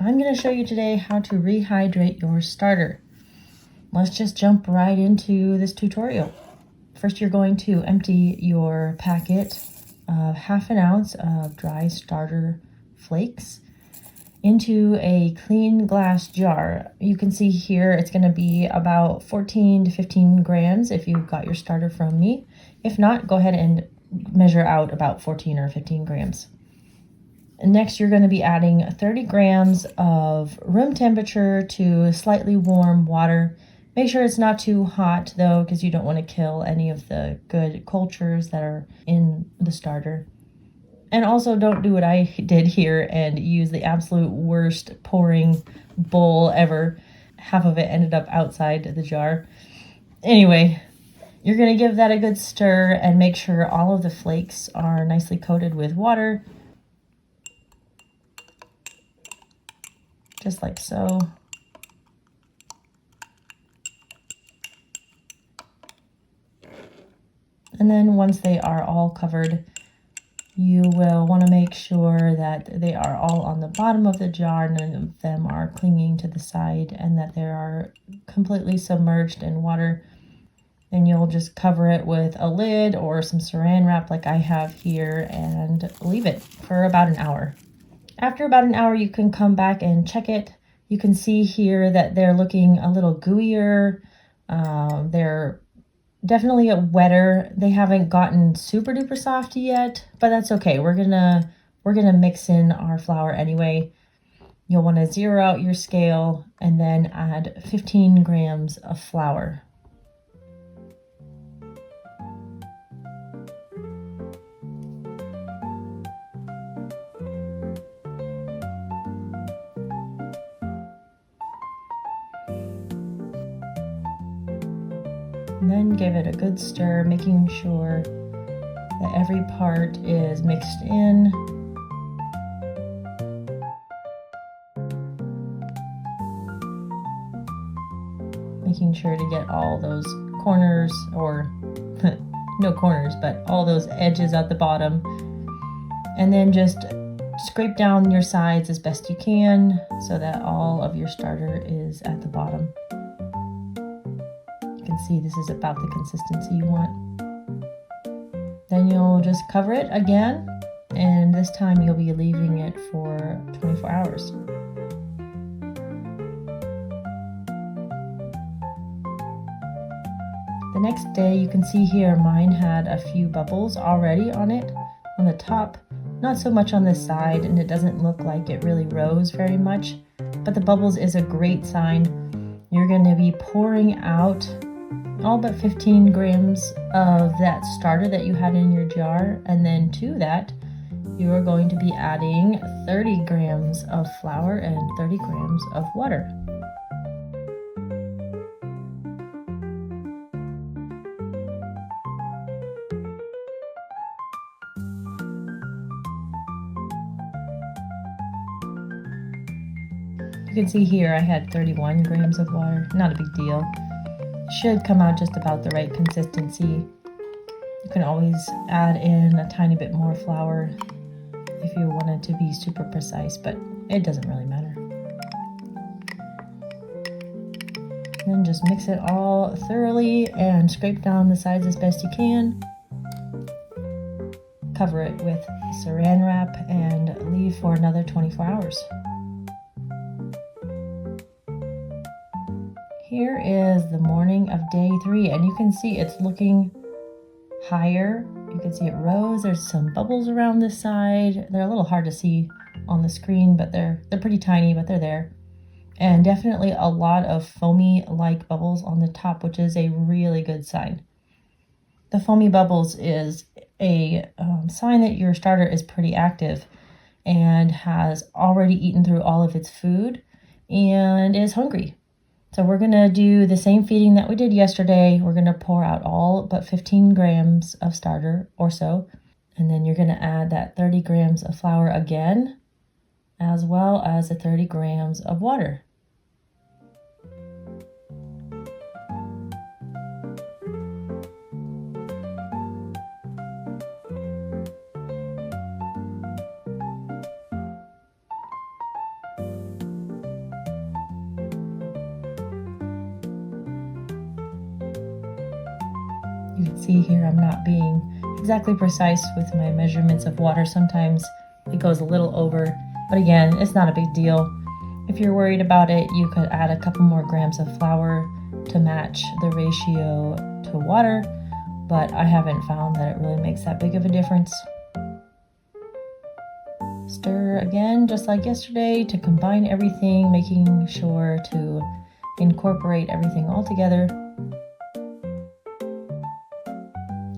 I'm going to show you today how to rehydrate your starter. Let's just jump right into this tutorial. First, you're going to empty your packet of 1/2 ounce of dry starter flakes into a clean glass jar. You can see here it's going to be about 14 to 15 grams if you got your starter from me. If not, go ahead and measure out about 14 or 15 grams. Next, you're going to be adding 30 grams of room temperature to slightly warm water. Make sure it's not too hot though, because you don't want to kill any of the good cultures that are in the starter. And also don't do what I did here and use the absolute worst pouring bowl ever. Half of it ended up outside the jar. Anyway, you're going to give that a good stir and make sure all of the flakes are nicely coated with water. Just like so. And then once they are all covered, you will want to make sure that they are all on the bottom of the jar, none of them are clinging to the side, and that they are completely submerged in water. And you'll just cover it with a lid or some saran wrap like I have here and leave it for about an hour. After about an hour, you can come back and check it. You can see here that they're looking a little gooier. They're definitely wetter. They haven't gotten super duper soft yet, but that's okay. We're gonna mix in our flour anyway. You'll want to zero out your scale and then add 15 grams of flour. And then give it a good stir, making sure that every part is mixed in. Making sure to get all those corners, or no corners, but all those edges at the bottom. And then just scrape down your sides as best you can so that all of your starter is at the bottom. You can see this is about the consistency you want. Then you'll just cover it again, and this time you'll be leaving it for 24 hours. The next day, you can see here mine had a few bubbles already on it, on the top, not so much on this side, and it doesn't look like it really rose very much, but the bubbles is a great sign. You're going to be pouring out all but 15 grams of that starter that you had in your jar, and then to that you are going to be adding 30 grams of flour and 30 grams of water. You can see here I had 31 grams of water, not a big deal. Should come out just about the right consistency. You can always add in a tiny bit more flour if you wanted to be super precise, but it doesn't really matter. Then just mix it all thoroughly and scrape down the sides as best you can. Cover it with saran wrap and leave for another 24 hours. Here is the morning of day 3, and you can see it's looking higher. You can see it rose. There's some bubbles around this side. They're a little hard to see on the screen, but they're pretty tiny, but they're there. And definitely a lot of foamy-like bubbles on the top, which is a really good sign. The foamy bubbles is a sign that your starter is pretty active and has already eaten through all of its food and is hungry. So we're going to do the same feeding that we did yesterday. We're going to pour out all but 15 grams of starter or so. And then you're going to add that 30 grams of flour again, as well as the 30 grams of water. can see here I'm not being exactly precise with my measurements of water. Sometimes it goes a little over, but again, it's not a big deal. If you're worried about it, you could add a couple more grams of flour to match the ratio to water, but I haven't found that it really makes that big of a difference. Stir again, just like yesterday, to combine everything, making sure to incorporate everything all together.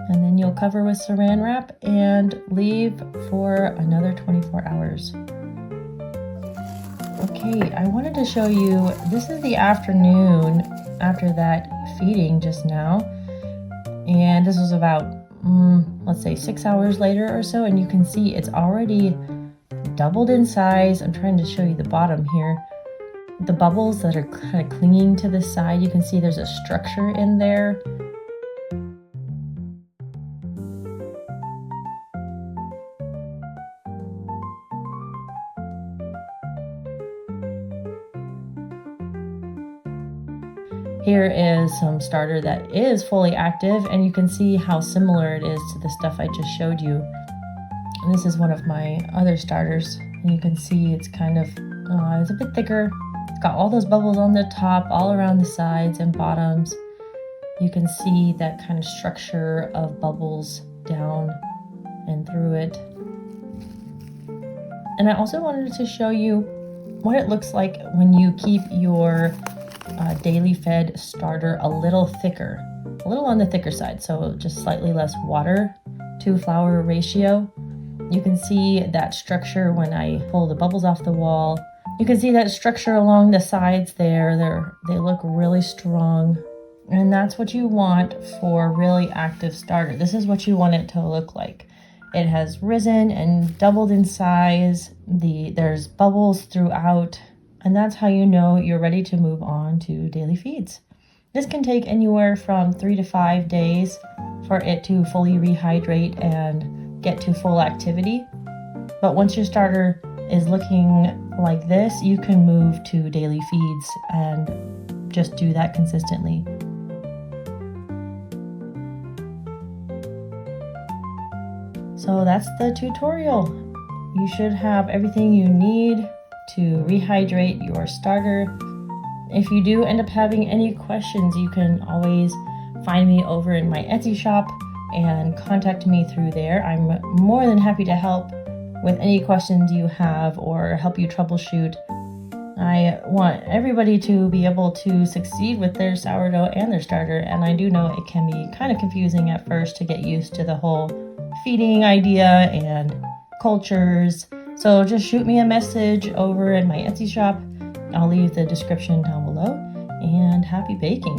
And then you'll cover with saran wrap and leave for another 24 hours. Okay, I wanted to show you, this is the afternoon after that feeding just now. And this was about, let's say 6 hours later or so, and you can see it's already doubled in size. I'm trying to show you the bottom here. The bubbles that are kind of clinging to the side, you can see there's a structure in there. Here is some starter that is fully active, and you can see how similar it is to the stuff I just showed you. And this is one of my other starters, and you can see it's kind of, it's a bit thicker. It's got all those bubbles on the top, all around the sides and bottoms. You can see that kind of structure of bubbles down and through it. And I also wanted to show you what it looks like when you keep your daily fed starter a little thicker, a little on the thicker side, so just slightly less water to flour ratio. You can see that structure when I pull the bubbles off the wall. You can see that structure along the sides there. They look really strong, and that's what you want for a really active starter. This is what you want it to look like. It has risen and doubled in size. There's bubbles throughout. And that's how you know you're ready to move on to daily feeds. This can take anywhere from 3 to 5 days for it to fully rehydrate and get to full activity. But once your starter is looking like this, you can move to daily feeds and just do that consistently. So that's the tutorial. You should have everything you need to rehydrate your starter. If you do end up having any questions, you can always find me over in my Etsy shop and contact me through there. I'm more than happy to help with any questions you have or help you troubleshoot. I want everybody to be able to succeed with their sourdough and their starter, and I do know it can be kind of confusing at first to get used to the whole feeding idea and cultures. So just shoot me a message over in my Etsy shop. I'll leave the description down below, and happy baking.